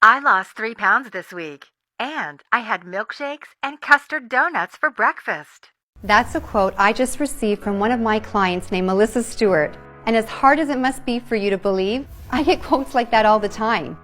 I lost 3 pounds this week, and I had milkshakes and custard donuts for breakfast. That's a quote I just received from one of my clients named Melissa Stewart. And as hard as it must be for you to believe, I get quotes like that all the time.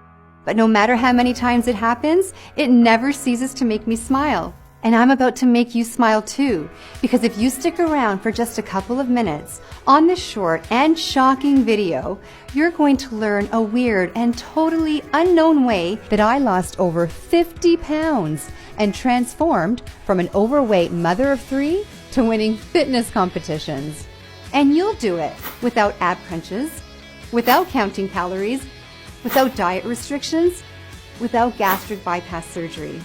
But no matter how many times it happens, it never ceases to make me smile. And I'm about to make you smile too, because if you stick around for just a couple of minutes on this short and shocking video, you're going to learn a weird and totally unknown way that I lost over 50 pounds and transformed from an overweight mother of 3 to winning fitness competitions. And you'll do it without ab crunches, without counting calories, without diet restrictions, without gastric bypass surgery,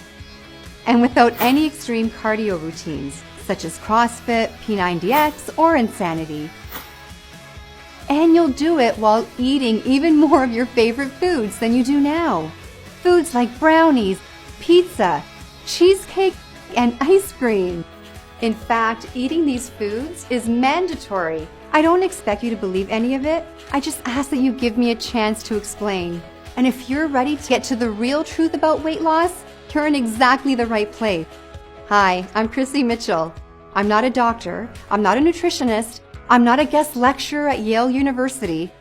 and without any extreme cardio routines, such as CrossFit, P90X, or Insanity. And you'll do it while eating even more of your favorite foods than you do now. Foods like brownies, pizza, cheesecake, and ice cream. In fact, eating these foods is mandatory. I don't expect you to believe any of it. I just ask that you give me a chance to explain. And if you're ready to get to the real truth about weight loss, you're in exactly the right place. Hi, I'm Chrissy Mitchell. I'm not a doctor. I'm not a nutritionist. I'm not a guest lecturer at Yale University.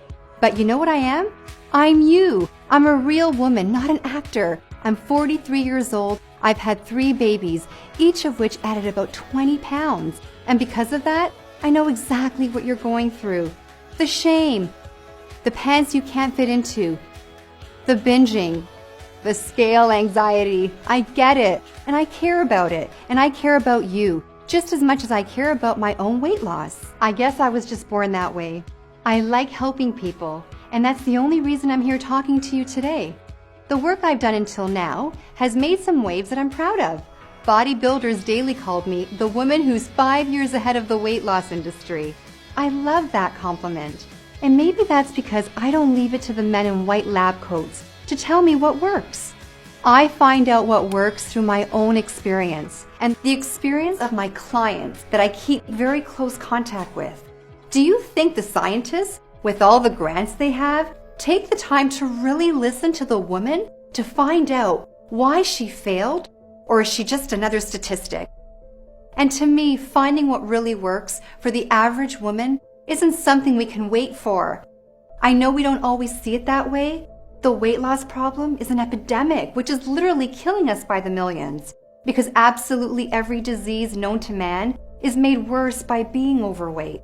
But you know what I am? I'm you. I'm a real woman, not an actor. I'm 43 years old. I've had 3 babies, each of which added about 20 pounds. And because of that, I know exactly what you're going through. The shame, the pants you can't fit into, the binging, the scale anxiety. I get it, and I care about it, and I care about you, just as much as I care about my own weight loss. I guess I was just born that way. I like helping people, and that's the only reason I'm here talking to you today. The work I've done until now has made some waves that I'm proud of. Bodybuilders Daily called me the woman who's 5 years ahead of the weight loss industry. I love that compliment. And maybe that's because I don't leave it to the men in white lab coats to tell me what works. I find out what works through my own experience and the experience of my clients that I keep very close contact with. Do you think the scientists, with all the grants they have, take the time to really listen to the woman to find out why she failed? Or is she just another statistic? And to me, finding what really works for the average woman isn't something we can wait for. I know we don't always see it that way. The weight loss problem is an epidemic, which is literally killing us by the millions, because absolutely every disease known to man is made worse by being overweight.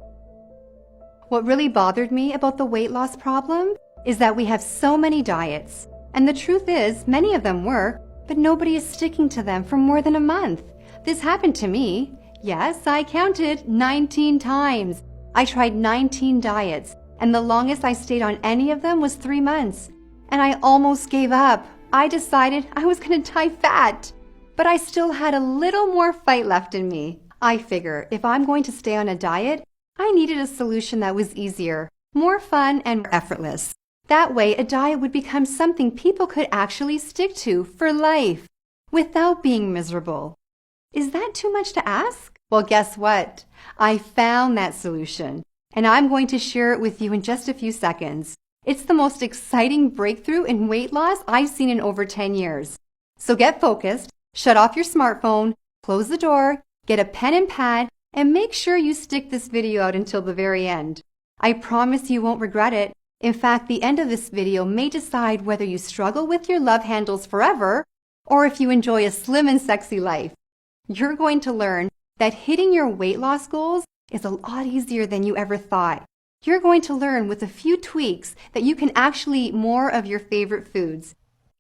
What really bothered me about the weight loss problem is that we have so many diets, and the truth is many of them work, but nobody is sticking to them for more than a month. This happened to me. Yes, I counted 19 times. I tried 19 diets, and the longest I stayed on any of them was 3 months. And I almost gave up. I decided I was going to die fat. But I still had a little more fight left in me. I figure if I'm going to stay on a diet, I needed a solution that was easier, more fun, and more effortless. That way, a diet would become something people could actually stick to for life, without being miserable. Is that too much to ask? Well, guess what? I found that solution, and I'm going to share it with you in just a few seconds. It's the most exciting breakthrough in weight loss I've seen in over 10 years. So get focused, shut off your smartphone, close the door, get a pen and pad, and make sure you stick this video out until the very end. I promise you won't regret it. In fact, the end of this video may decide whether you struggle with your love handles forever or if you enjoy a slim and sexy life. You're going to learn that hitting your weight loss goals is a lot easier than you ever thought. You're going to learn with a few tweaks that you can actually eat more of your favorite foods,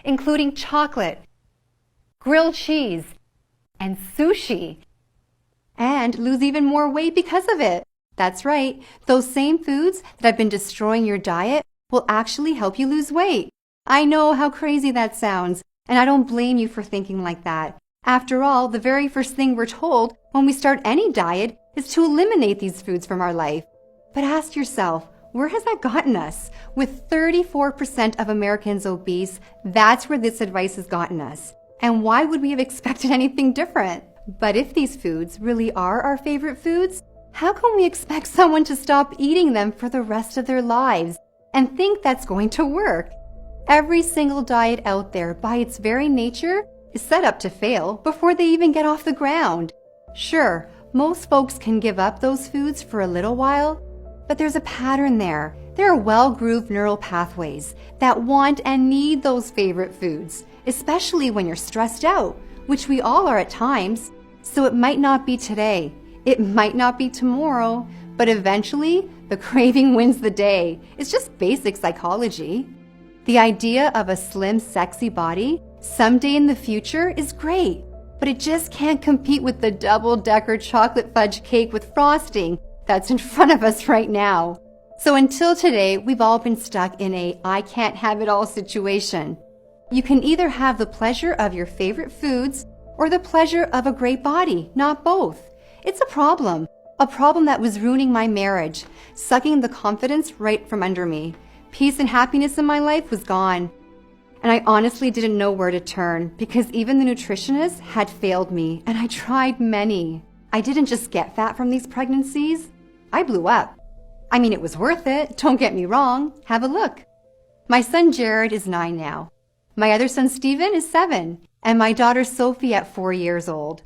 including chocolate, grilled cheese, and sushi, and lose even more weight because of it. That's right, those same foods that have been destroying your diet will actually help you lose weight. I know how crazy that sounds, and I don't blame you for thinking like that. After all, the very first thing we're told when we start any diet is to eliminate these foods from our life. But ask yourself, where has that gotten us? With 34% of Americans obese, that's where this advice has gotten us. And why would we have expected anything different? But if these foods really are our favorite foods, how can we expect someone to stop eating them for the rest of their lives and think that's going to work? Every single diet out there, by its very nature, is set up to fail before they even get off the ground. Sure, most folks can give up those foods for a little while, but there's a pattern there. There are well-grooved neural pathways that want and need those favorite foods, especially when you're stressed out, which we all are at times. So it might not be today, it might not be tomorrow, but eventually the craving wins the day. It's just basic psychology. The idea of a slim, sexy body someday in the future is great, but it just can't compete with the double-decker chocolate fudge cake with frosting that's in front of us right now. So until today, we've all been stuck in a I can't have it all situation. You can either have the pleasure of your favorite foods or the pleasure of a great body, not both. It's a problem that was ruining my marriage, sucking the confidence right from under me. Peace and happiness in my life was gone. And I honestly didn't know where to turn because even the nutritionist had failed me, and I tried many. I didn't just get fat from these pregnancies. I blew up. I mean, it was worth it. Don't get me wrong. Have a look. My son Jared is 9 now. My other son Steven is 7, and my daughter Sophie at 4 years old.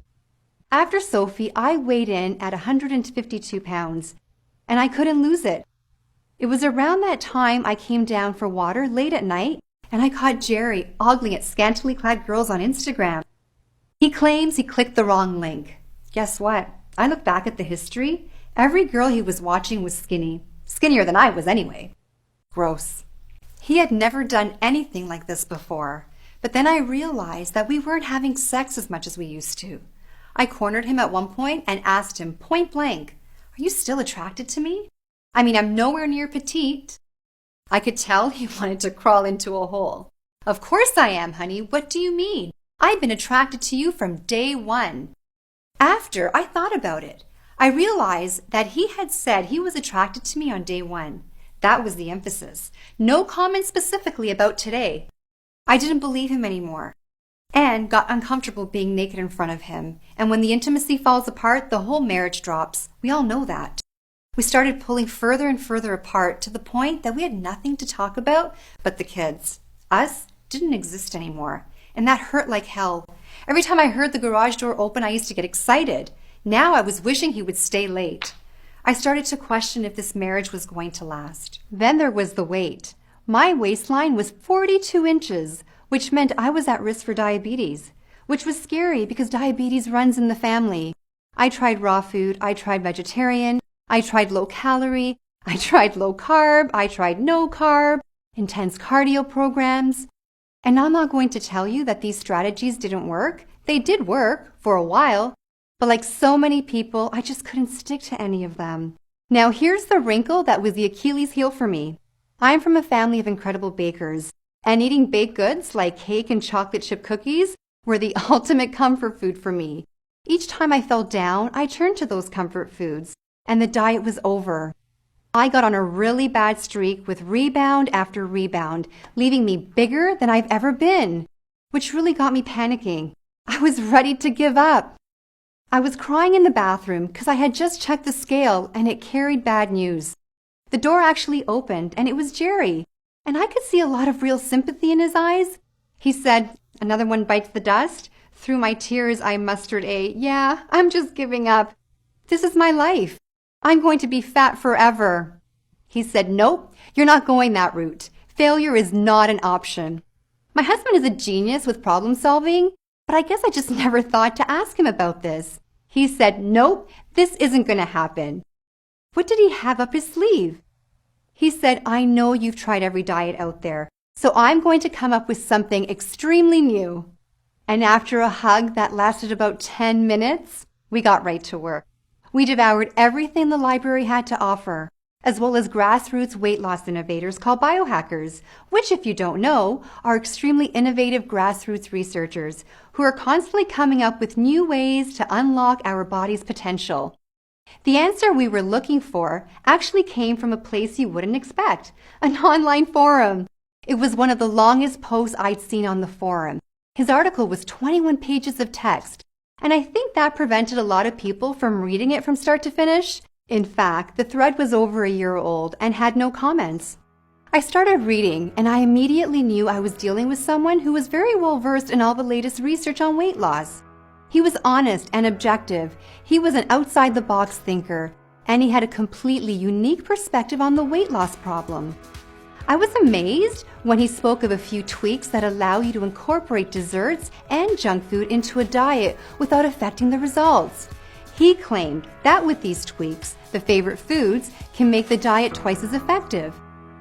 After Sophie, I weighed in at 152 pounds, and I couldn't lose it. It was around that time I came down for water late at night, and I caught Jerry ogling at scantily clad girls on Instagram. He claims he clicked the wrong link. Guess what? I look back at the history. Every girl he was watching was skinny. Skinnier than I was anyway. Gross. He had never done anything like this before. But then I realized that we weren't having sex as much as we used to. I cornered him at one point and asked him point blank, "Are you still attracted to me? I mean, I'm nowhere near petite." I could tell he wanted to crawl into a hole. "Of course I am, honey. What do you mean? I've been attracted to you from day one." After I thought about it, I realized that he had said he was attracted to me on day one. That was the emphasis. No comment specifically about today. I didn't believe him anymore and got uncomfortable being naked in front of him. And when the intimacy falls apart, the whole marriage drops. We all know that. We started pulling further and further apart to the point that we had nothing to talk about but the kids. Us didn't exist anymore, and that hurt like hell. Every time I heard the garage door open, I used to get excited. Now I was wishing he would stay late. I started to question if this marriage was going to last. Then there was the weight. My waistline was 42 inches, which meant I was at risk for diabetes, which was scary because diabetes runs in the family. I tried raw food, I tried vegetarian, I tried low calorie, I tried low carb, I tried no carb, intense cardio programs. And I'm not going to tell you that these strategies didn't work. They did work for a while, but like so many people, I just couldn't stick to any of them. Now here's the wrinkle that was the Achilles heel for me. I'm from a family of incredible bakers, and eating baked goods like cake and chocolate chip cookies were the ultimate comfort food for me. Each time I fell down, I turned to those comfort foods, and the diet was over. I got on a really bad streak with rebound after rebound, leaving me bigger than I've ever been, which really got me panicking. I was ready to give up. I was crying in the bathroom because I had just checked the scale and it carried bad news. The door actually opened and it was Jerry, and I could see a lot of real sympathy in his eyes. He said, "Another one bites the dust?" Through my tears, I mustered "Yeah, I'm just giving up. This is my life. I'm going to be fat forever." He said, "Nope, you're not going that route. Failure is not an option." My husband is a genius with problem solving, but I guess I just never thought to ask him about this. He said, "Nope, this isn't going to happen." What did he have up his sleeve? He said, "I know you've tried every diet out there, so I'm going to come up with something extremely new." And after a hug that lasted about 10 minutes, we got right to work. We devoured everything the library had to offer, as well as grassroots weight loss innovators called biohackers, which, if you don't know, are extremely innovative grassroots researchers who are constantly coming up with new ways to unlock our body's potential. The answer we were looking for actually came from a place you wouldn't expect, an online forum. It was one of the longest posts I'd seen on the forum. His article was 21 pages of text, and I think that prevented a lot of people from reading it from start to finish. In fact, the thread was over a year old and had no comments. I started reading, and I immediately knew I was dealing with someone who was very well versed in all the latest research on weight loss. He was honest and objective. He was an outside-the-box thinker, and he had a completely unique perspective on the weight loss problem. I was amazed when he spoke of a few tweaks that allow you to incorporate desserts and junk food into a diet without affecting the results. He claimed that with these tweaks, the favorite foods can make the diet twice as effective.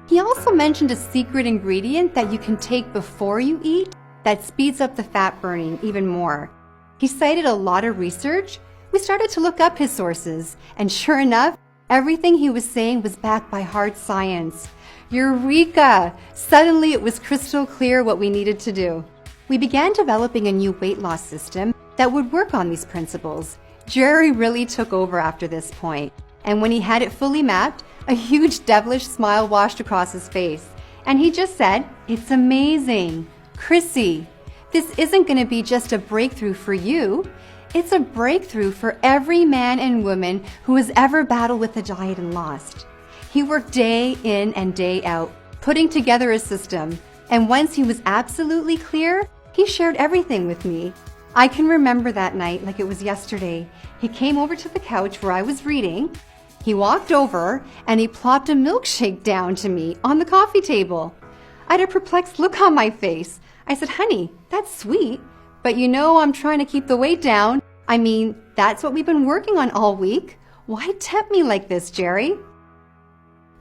He also mentioned a secret ingredient that you can take before you eat that speeds up the fat burning even more. He cited a lot of research. We started to look up his sources, and sure enough, everything he was saying was backed by hard science. Eureka! Suddenly it was crystal clear what we needed to do. We began developing a new weight loss system that would work on these principles. Jerry really took over after this point, and when he had it fully mapped, a huge devilish smile washed across his face, and he just said, "It's amazing. Chrissy, this isn't going to be just a breakthrough for you. It's a breakthrough for every man and woman who has ever battled with a diet and lost." He worked day in and day out, putting together a system, and once he was absolutely clear, he shared everything with me. I can remember that night like it was yesterday. He came over to the couch where I was reading. He walked over and he plopped a milkshake down to me on the coffee table. I had a perplexed look on my face. I said, "Honey, that's sweet, but you know I'm trying to keep the weight down. I mean, that's what we've been working on all week. Why tempt me like this, Jerry?"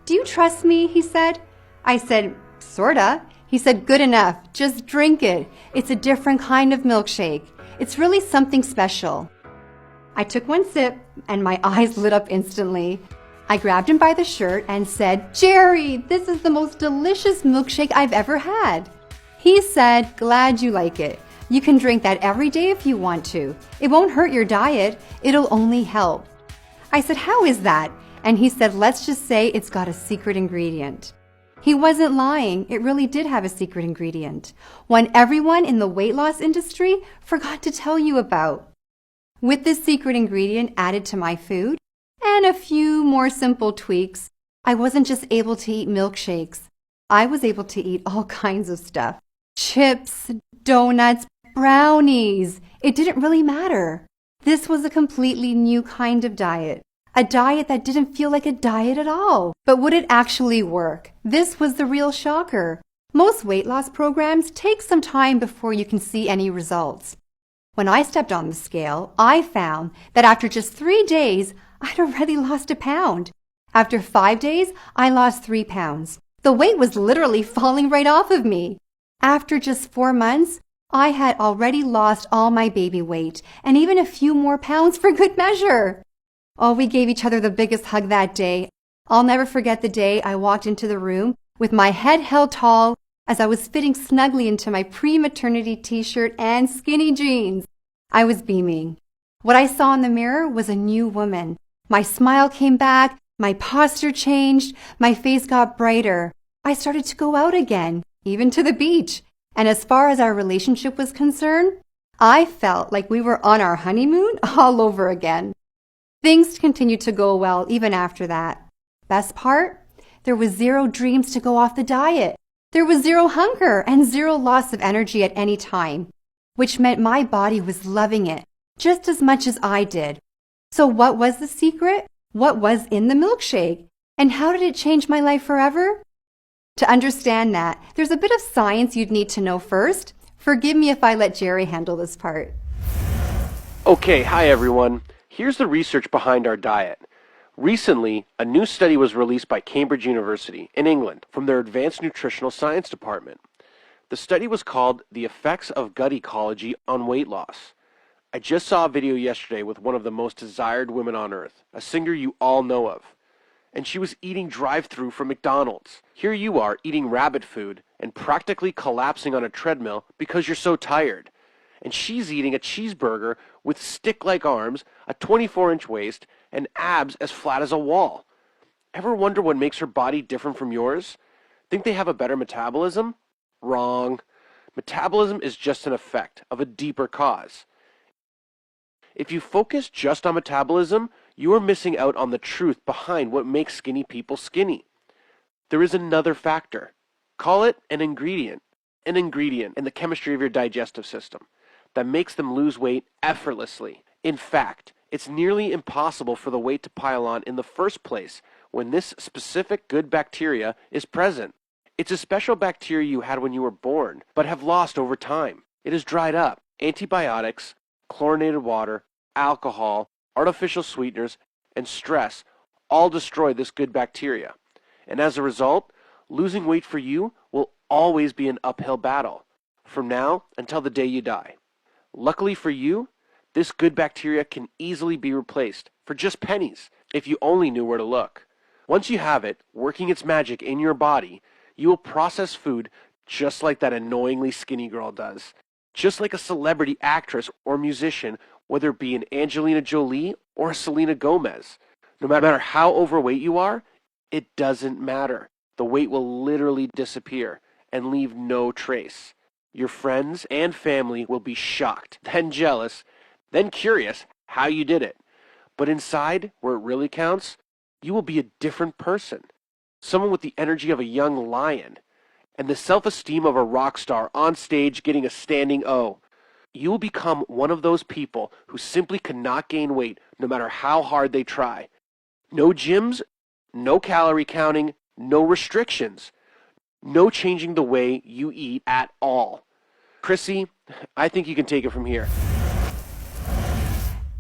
"Do you trust me?" he said. I said, "Sorta." He said, "Good enough. Just drink it. It's a different kind of milkshake. It's really something special." I took one sip and my eyes lit up instantly. I grabbed him by the shirt and said, "Jerry, this is the most delicious milkshake I've ever had." He said, "Glad you like it. You can drink that every day if you want to. It won't hurt your diet. It'll only help." I said, "How is that?" And he said, "Let's just say it's got a secret ingredient." He wasn't lying. It really did have a secret ingredient, one everyone in the weight loss industry forgot to tell you about. With this secret ingredient added to my food and a few more simple tweaks, I wasn't just able to eat milkshakes. I was able to eat all kinds of stuff. Chips, donuts, brownies. It didn't really matter. This was a completely new kind of diet. A diet that didn't feel like a diet at all. But would it actually work? This was the real shocker. Most weight loss programs take some time before you can see any results. When I stepped on the scale, I found that after just 3 days, I'd already lost a pound. After 5 days, I lost 3 pounds. The weight was literally falling right off of me. After just 4 months, I had already lost all my baby weight and even a few more pounds for good measure. Oh, we gave each other the biggest hug that day. I'll never forget the day I walked into the room with my head held tall as I was fitting snugly into my pre-maternity t-shirt and skinny jeans. I was beaming. What I saw in the mirror was a new woman. My smile came back, my posture changed, my face got brighter. I started to go out again, even to the beach. And as far as our relationship was concerned, I felt like we were on our honeymoon all over again. Things continued to go well even after that. Best part? There was 0 dreams to go off the diet. There was 0 hunger and 0 loss of energy at any time, which meant my body was loving it just as much as I did. So what was the secret? What was in the milkshake? And how did it change my life forever? To understand that, there's a bit of science you'd need to know first. Forgive me if I let Jerry handle this part. Okay, hi everyone. Here's the research behind our diet. Recently, a new study was released by Cambridge University in England from their Advanced Nutritional Science Department. The study was called The Effects of Gut Ecology on Weight Loss. I just saw a video yesterday with one of the most desired women on earth, a singer you all know of. And she was eating drive-thru from McDonald's. Here you are eating rabbit food and practically collapsing on a treadmill because you're so tired. And she's eating a cheeseburger with stick-like arms, a 24-inch waist, and abs as flat as a wall. Ever wonder what makes her body different from yours? Think they have a better metabolism? Wrong. Metabolism is just an effect of a deeper cause. If you focus just on metabolism, you are missing out on the truth behind what makes skinny people skinny. There is another factor. Call it an ingredient in the chemistry of your digestive system that makes them lose weight effortlessly. In fact, it's nearly impossible for the weight to pile on in the first place when this specific good bacteria is present. It's a special bacteria you had when you were born, but have lost over time. It is dried up. Antibiotics, chlorinated water, alcohol, artificial sweeteners, and stress all destroy this good bacteria. And as a result, losing weight for you will always be an uphill battle, from now until the day you die. Luckily for you, this good bacteria can easily be replaced for just pennies if you only knew where to look. Once you have it working its magic in your body, you will process food just like that annoyingly skinny girl does. Just like a celebrity actress or musician, whether it be an Angelina Jolie or a Selena Gomez. No matter how overweight you are, it doesn't matter. The weight will literally disappear and leave no trace. Your friends and family will be shocked, then jealous, then curious how you did it. But inside, where it really counts, you will be a different person. Someone with the energy of a young lion and the self-esteem of a rock star on stage getting a standing O. You will become one of those people who simply cannot gain weight no matter how hard they try. No gyms, no calorie counting, no restrictions, no changing the way you eat at all. Chrissy, I think you can take it from here.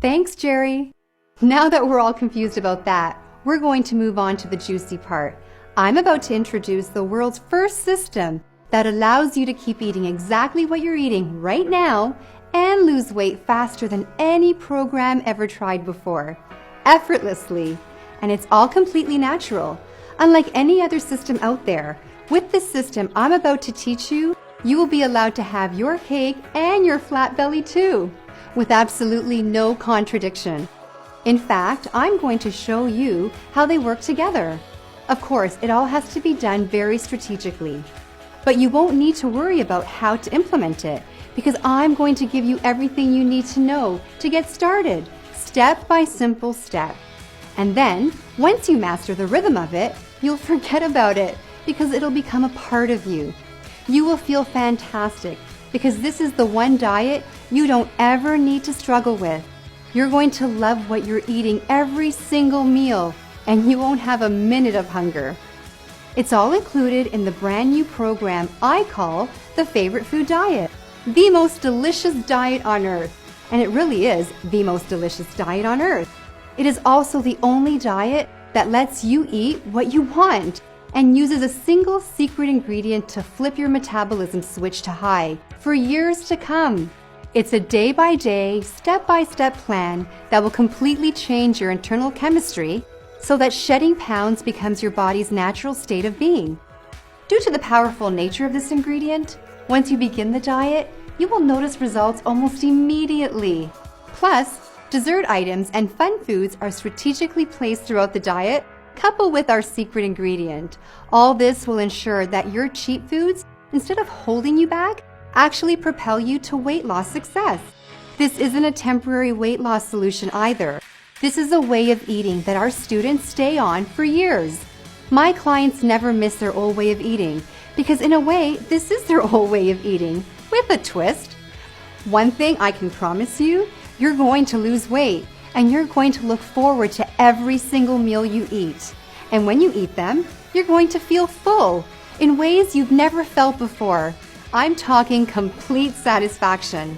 Thanks, Jerry. Now that we're all confused about that, we're going to move on to the juicy part. I'm about to introduce the world's first system that allows you to keep eating exactly what you're eating right now and lose weight faster than any program ever tried before, effortlessly. And it's all completely natural. Unlike any other system out there, with this system I'm about to teach you, you will be allowed to have your cake and your flat belly too, with absolutely no contradiction. In fact, I'm going to show you how they work together. Of course, it all has to be done very strategically, but you won't need to worry about how to implement it because I'm going to give you everything you need to know to get started, step by simple step. And then, once you master the rhythm of it, you'll forget about it because it'll become a part of you. You will feel fantastic because this is the one diet you don't ever need to struggle with. You're going to love what you're eating every single meal, and you won't have a minute of hunger. It's all included in the brand new program I call the Favorite Food Diet, the most delicious diet on earth. And it really is the most delicious diet on earth. It is also the only diet that lets you eat what you want and uses a single secret ingredient to flip your metabolism switch to high for years to come. It's a day-by-day, step-by-step plan that will completely change your internal chemistry so that shedding pounds becomes your body's natural state of being. Due to the powerful nature of this ingredient, once you begin the diet, you will notice results almost immediately. Plus, dessert items and fun foods are strategically placed throughout the diet, coupled with our secret ingredient. All this will ensure that your cheat foods, instead of holding you back, actually propel you to weight loss success. This isn't a temporary weight loss solution either. This is a way of eating that our students stay on for years. My clients never miss their old way of eating because in a way, this is their old way of eating, with a twist. One thing I can promise you, you're going to lose weight and you're going to look forward to every single meal you eat. And when you eat them, you're going to feel full in ways you've never felt before. I'm talking complete satisfaction.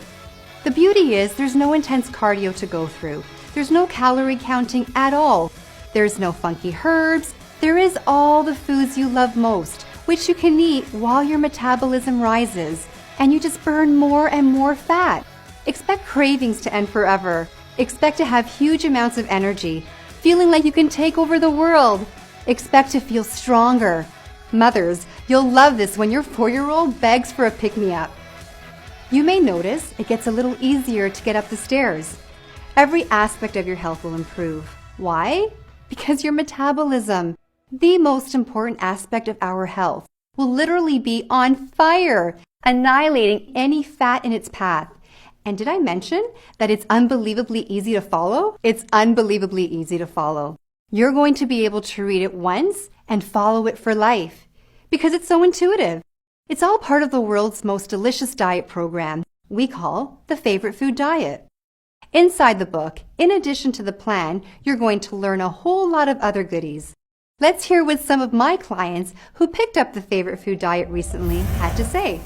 The beauty is there's no intense cardio to go through. There's no calorie counting at all. There's no funky herbs. There is all the foods you love most, which you can eat while your metabolism rises, and you just burn more and more fat. Expect cravings to end forever. Expect to have huge amounts of energy, feeling like you can take over the world. Expect to feel stronger. Mothers, you'll love this when your 4-year-old begs for a pick-me-up. You may notice it gets a little easier to get up the stairs. Every aspect of your health will improve. Why? Because your metabolism, the most important aspect of our health, will literally be on fire, annihilating any fat in its path. And did I mention that it's unbelievably easy to follow? It's unbelievably easy to follow. You're going to be able to read it once and follow it for life because it's so intuitive. It's all part of the world's most delicious diet program we call the Favorite Food Diet. Inside the book, in addition to the plan, you're going to learn a whole lot of other goodies. Let's hear what some of my clients who picked up the Favorite Food Diet recently had to say.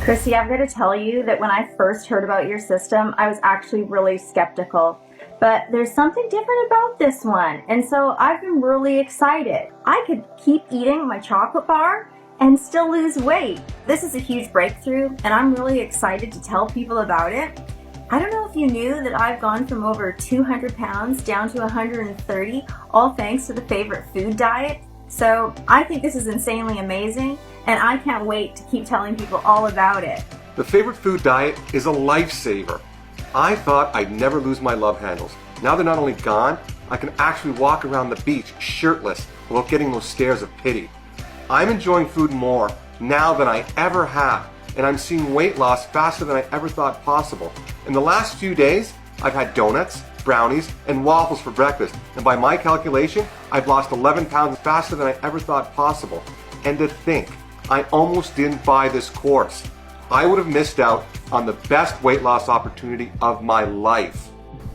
Chrissy, I've got to tell you that when I first heard about your system, I was actually really skeptical. But there's something different about this one, and so I've been really excited. I could keep eating my chocolate bar and still lose weight. This is a huge breakthrough, and I'm really excited to tell people about it. I don't know if you knew that I've gone from over 200 pounds down to 130, all thanks to the Favorite Food Diet. So I think this is insanely amazing, and I can't wait to keep telling people all about it. The Favorite Food Diet is a lifesaver. I thought I'd never lose my love handles. Now they're not only gone, I can actually walk around the beach shirtless without getting those stares of pity. I'm enjoying food more now than I ever have, and I'm seeing weight loss faster than I ever thought possible. In the last few days, I've had donuts, brownies, and waffles for breakfast, and by my calculation, I've lost 11 pounds faster than I ever thought possible. And to think, I almost didn't buy this course. I would have missed out on the best weight loss opportunity of my life.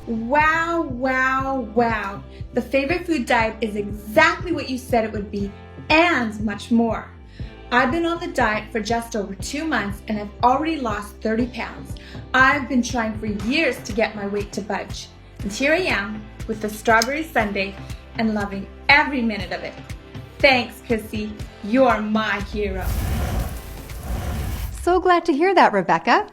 Wow, wow, wow. The Favorite Food Diet is exactly what you said it would be, and much more. I've been on the diet for just over 2 months and I've already lost 30 pounds. I've been trying for years to get my weight to budge. And here I am with the strawberry sundae and loving every minute of it. Thanks, Chrissy. You're my hero. So glad to hear that, Rebecca.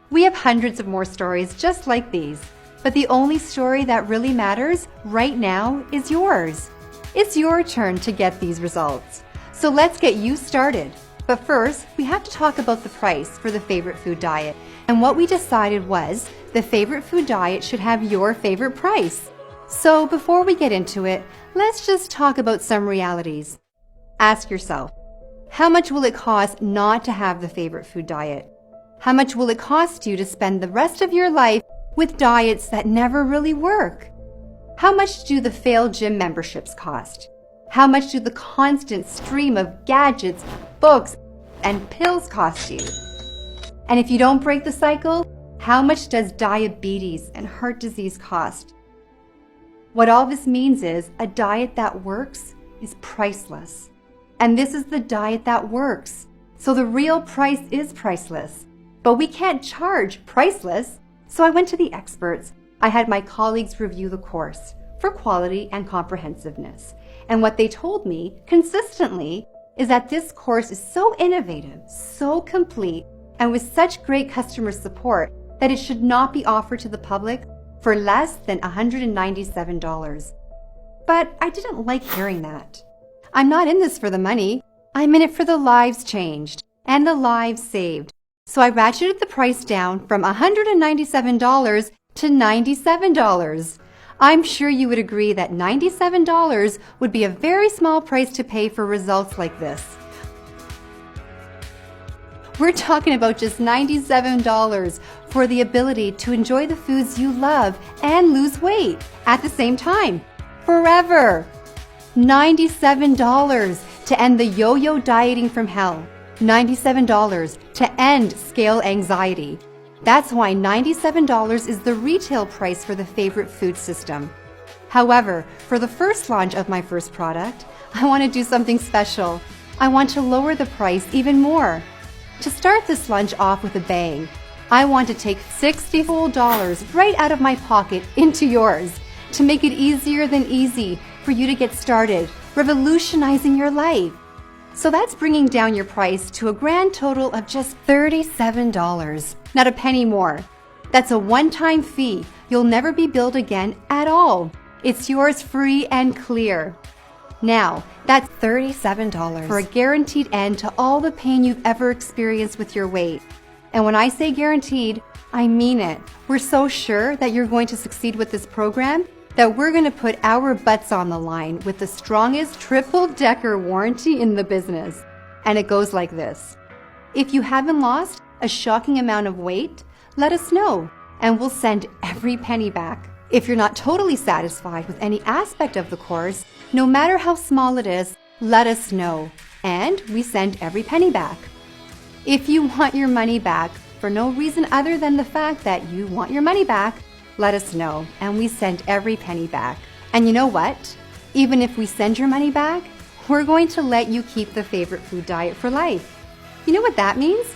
We have hundreds of more stories just like these, but the only story that really matters right now is yours. It's your turn to get these results. So let's get you started. But first, we have to talk about the price for the Favorite Food Diet. And what we decided was the Favorite Food Diet should have your favorite price. So before we get into it, let's just talk about some realities. Ask yourself, how much will it cost not to have the Favorite Food Diet? How much will it cost you to spend the rest of your life with diets that never really work? How much do the failed gym memberships cost? How much do the constant stream of gadgets, books, and pills cost you? And if you don't break the cycle, how much does diabetes and heart disease cost? What all this means is a diet that works is priceless. And this is the diet that works. So the real price is priceless. But we can't charge priceless. So I went to the experts. I had my colleagues review the course for quality and comprehensiveness. And what they told me consistently is that this course is so innovative, so complete, and with such great customer support that it should not be offered to the public for less than $197. But I didn't like hearing that. I'm not in this for the money. I'm in it for the lives changed and the lives saved. So I ratcheted the price down from $197 to $97. I'm sure you would agree that $97 would be a very small price to pay for results like this. We're talking about just $97 for the ability to enjoy the foods you love and lose weight at the same time, forever. $97 to end the yo-yo dieting from hell. $97 to end scale anxiety. That's why $97 is the retail price for the Favorite Food System. However, for the first launch of my first product, I want to do something special. I want to lower the price even more. To start this launch off with a bang, I want to take $60 whole right out of my pocket into yours to make it easier than easy for you to get started, revolutionizing your life. So that's bringing down your price to a grand total of just $37, not a penny more. That's a one-time fee. You'll never be billed again at all. It's yours free and clear. Now, that's $37 for a guaranteed end to all the pain you've ever experienced with your weight. And when I say guaranteed, I mean it. We're so sure that you're going to succeed with this program that we're going to put our butts on the line with the strongest triple-decker warranty in the business. And it goes like this. If you haven't lost a shocking amount of weight, let us know, and we'll send every penny back. If you're not totally satisfied with any aspect of the course, no matter how small it is, let us know, and we send every penny back. If you want your money back for no reason other than the fact that you want your money back, let us know, and we send every penny back. And you know what? Even if we send your money back, we're going to let you keep the favorite food diet for life. You know what that means?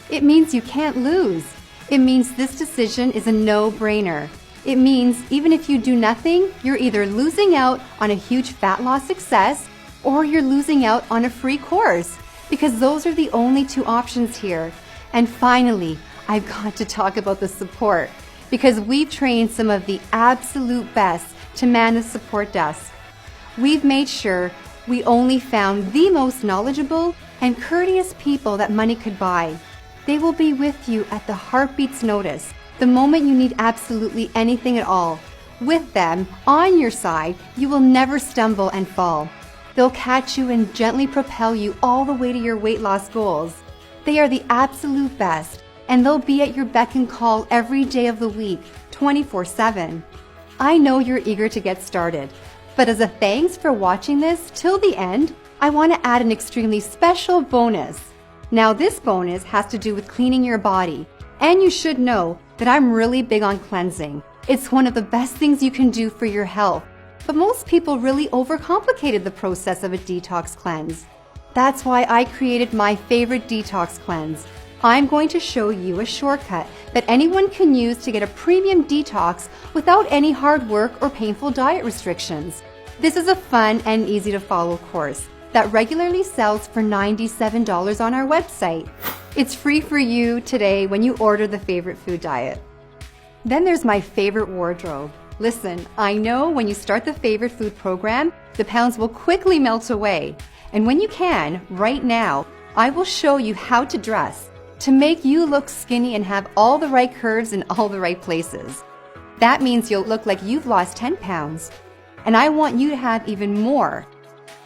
It means you can't lose. It means this decision is a no-brainer. It means even if you do nothing, you're either losing out on a huge fat loss success or you're losing out on a free course, because those are the only two options here. And finally, I've got to talk about the support, because we've trained some of the absolute best to man the support desk. We've made sure we only found the most knowledgeable and courteous people that money could buy. They will be with you at the heartbeat's notice, the moment you need absolutely anything at all. With them on your side, you will never stumble and fall. They'll catch you and gently propel you all the way to your weight loss goals. They are the absolute best, and they'll be at your beck and call every day of the week, 24/7. I know you're eager to get started, but as a thanks for watching this till the end, I want to add an extremely special bonus. Now this bonus has to do with cleaning your body, and you should know that I'm really big on cleansing. It's one of the best things you can do for your health, but most people really overcomplicated the process of a detox cleanse. That's why I created my favorite detox cleanse. I'm going to show you a shortcut that anyone can use to get a premium detox without any hard work or painful diet restrictions. This is a fun and easy to follow course that regularly sells for $97 on our website. It's free for you today when you order the favorite food diet. Then there's my favorite wardrobe. Listen, I know when you start the favorite food program, the pounds will quickly melt away. And when you can, right now, I will show you how to dress to make you look skinny and have all the right curves in all the right places. That means you'll look like you've lost 10 pounds. And I want you to have even more.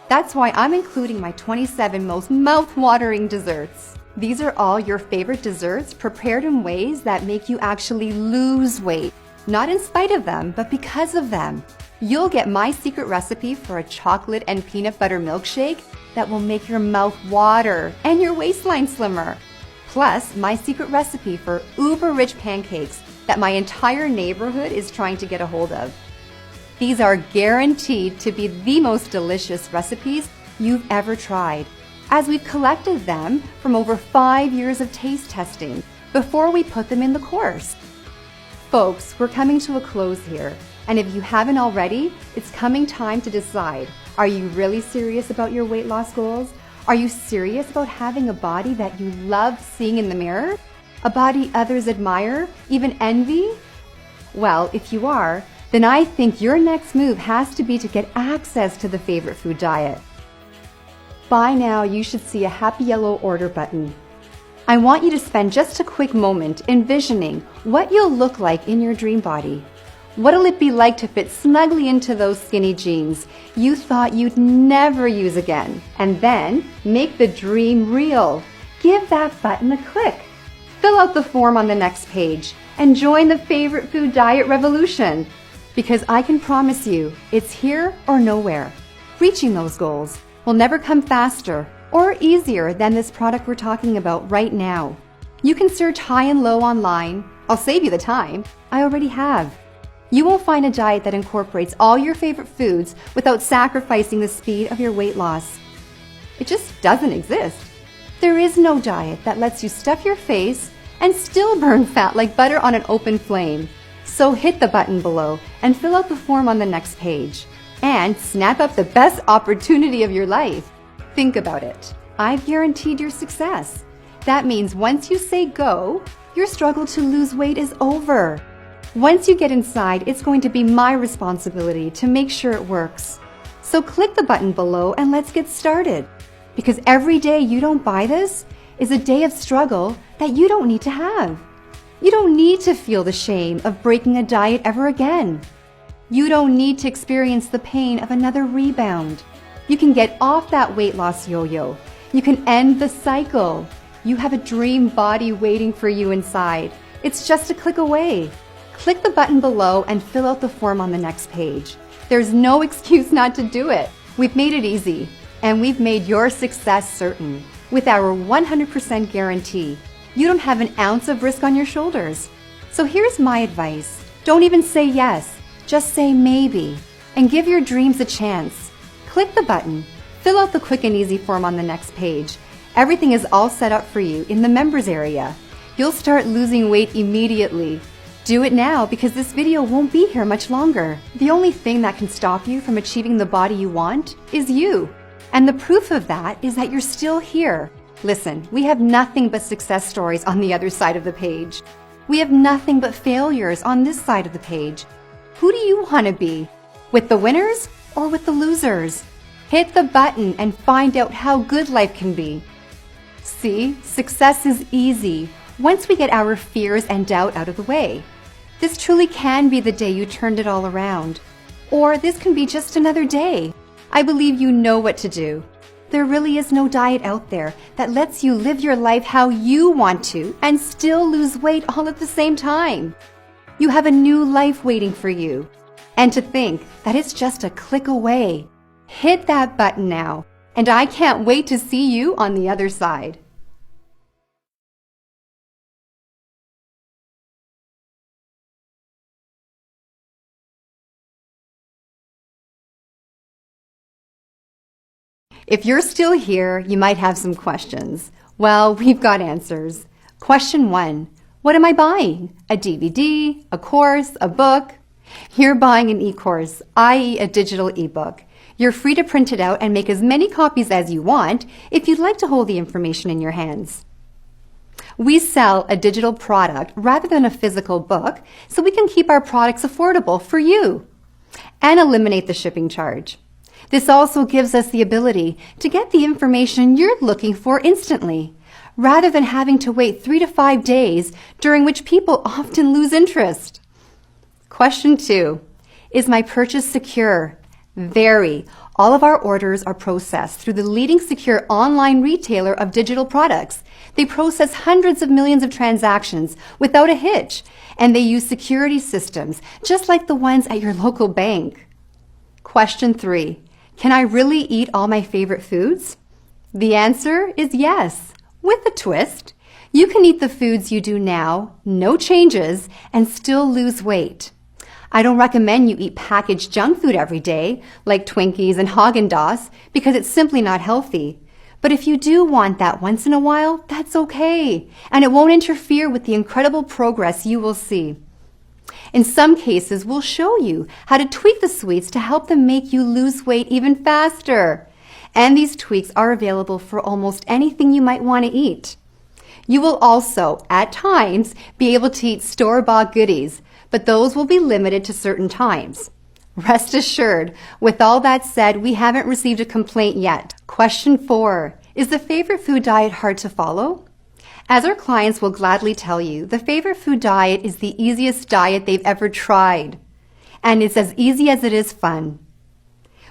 That's why I'm including my 27 most mouth-watering desserts. These are all your favorite desserts prepared in ways that make you actually lose weight. Not in spite of them, but because of them. You'll get my secret recipe for a chocolate and peanut butter milkshake that will make your mouth water and your waistline slimmer. Plus, my secret recipe for uber-rich pancakes that my entire neighborhood is trying to get a hold of. These are guaranteed to be the most delicious recipes you've ever tried, as we've collected them from over 5 years of taste testing before we put them in the course. Folks, we're coming to a close here, and if you haven't already, it's coming time to decide. Are you really serious about your weight loss goals? Are you serious about having a body that you love seeing in the mirror? A body others admire, even envy? Well, if you are, then I think your next move has to be to get access to the favorite food diet. By now, you should see a happy yellow order button. I want you to spend just a quick moment envisioning what you'll look like in your dream body. What'll it be like to fit snugly into those skinny jeans you thought you'd never use again? And then make the dream real. Give that button a click. Fill out the form on the next page and join the favorite food diet revolution. Because I can promise you, it's here or nowhere. Reaching those goals will never come faster or easier than this product we're talking about right now. You can search high and low online. I'll save you the time. I already have. You won't find a diet that incorporates all your favorite foods without sacrificing the speed of your weight loss. It just doesn't exist. There is no diet that lets you stuff your face and still burn fat like butter on an open flame. So hit the button below and fill out the form on the next page. And snap up the best opportunity of your life. Think about it. I've guaranteed your success. That means once you say go, your struggle to lose weight is over. Once you get inside, it's going to be my responsibility to make sure it works. So click the button below and let's get started. Because every day you don't buy this is a day of struggle that you don't need to have. You don't need to feel the shame of breaking a diet ever again. You don't need to experience the pain of another rebound. You can get off that weight loss yo-yo. You can end the cycle. You have a dream body waiting for you inside. It's just a click away. Click the button below and fill out the form on the next page. There's no excuse not to do it. We've made it easy, and we've made your success certain. With our 100% guarantee, you don't have an ounce of risk on your shoulders. So here's my advice. Don't even say yes, just say maybe, and give your dreams a chance. Click the button, fill out the quick and easy form on the next page. Everything is all set up for you in the members area. You'll start losing weight immediately. Do it now because this video won't be here much longer. The only thing that can stop you from achieving the body you want is you. And the proof of that is that you're still here. Listen, we have nothing but success stories on the other side of the page. We have nothing but failures on this side of the page. Who do you want to be? With the winners or with the losers? Hit the button and find out how good life can be. See, success is easy once we get our fears and doubt out of the way. This truly can be the day you turned it all around. Or this can be just another day. I believe you know what to do. There really is no diet out there that lets you live your life how you want to and still lose weight all at the same time. You have a new life waiting for you. And to think that it's just a click away. Hit that button now, and I can't wait to see you on the other side. If you're still here, you might have some questions. Well, we've got answers. Question 1. What am I buying? A DVD, a course, a book? You're buying an e-course, i.e. a digital ebook. You're free to print it out and make as many copies as you want if you'd like to hold the information in your hands. We sell a digital product rather than a physical book so we can keep our products affordable for you and eliminate the shipping charge. This also gives us the ability to get the information you're looking for instantly, rather than having to wait 3 to 5 days, during which people often lose interest. Question 2. Is my purchase secure? Very. All of our orders are processed through the leading secure online retailer of digital products. They process hundreds of millions of transactions without a hitch, and they use security systems just like the ones at your local bank. Question 3. Can I really eat all my favorite foods? The answer is yes, with a twist. You can eat the foods you do now, no changes, and still lose weight. I don't recommend you eat packaged junk food every day, like Twinkies and Haagen-Dazs, because it's simply not healthy. But if you do want that once in a while, that's okay, and it won't interfere with the incredible progress you will see. In some cases, we'll show you how to tweak the sweets to help them make you lose weight even faster. And these tweaks are available for almost anything you might want to eat. You will also, at times, be able to eat store-bought goodies, but those will be limited to certain times. Rest assured, with all that said, we haven't received a complaint yet. Question 4. Is the favorite food diet hard to follow? As our clients will gladly tell you, the favorite food diet is the easiest diet they've ever tried. And it's as easy as it is fun.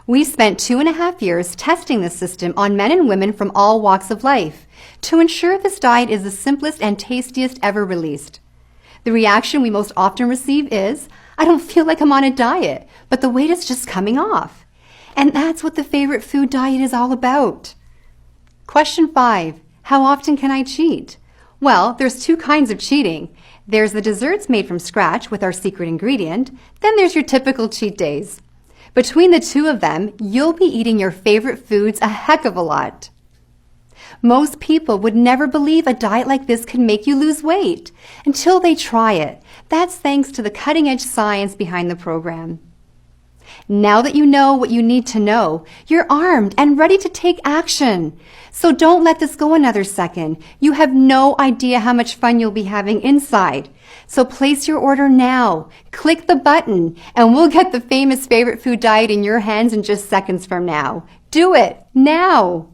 We spent 2.5 years testing this system on men and women from all walks of life to ensure this diet is the simplest and tastiest ever released. The reaction we most often receive is, I don't feel like I'm on a diet, but the weight is just coming off. And that's what the favorite food diet is all about. Question 5. How often can I cheat? Well, there's 2 kinds of cheating. There's the desserts made from scratch with our secret ingredient. Then there's your typical cheat days. Between the 2 of them, you'll be eating your favorite foods a heck of a lot. Most people would never believe a diet like this can make you lose weight until they try it. That's thanks to the cutting-edge science behind the program. Now that you know what you need to know, you're armed and ready to take action. So don't let this go another second. You have no idea how much fun you'll be having inside. So place your order now. Click the button and we'll get the famous favorite food diet in your hands in just seconds from now. Do it now.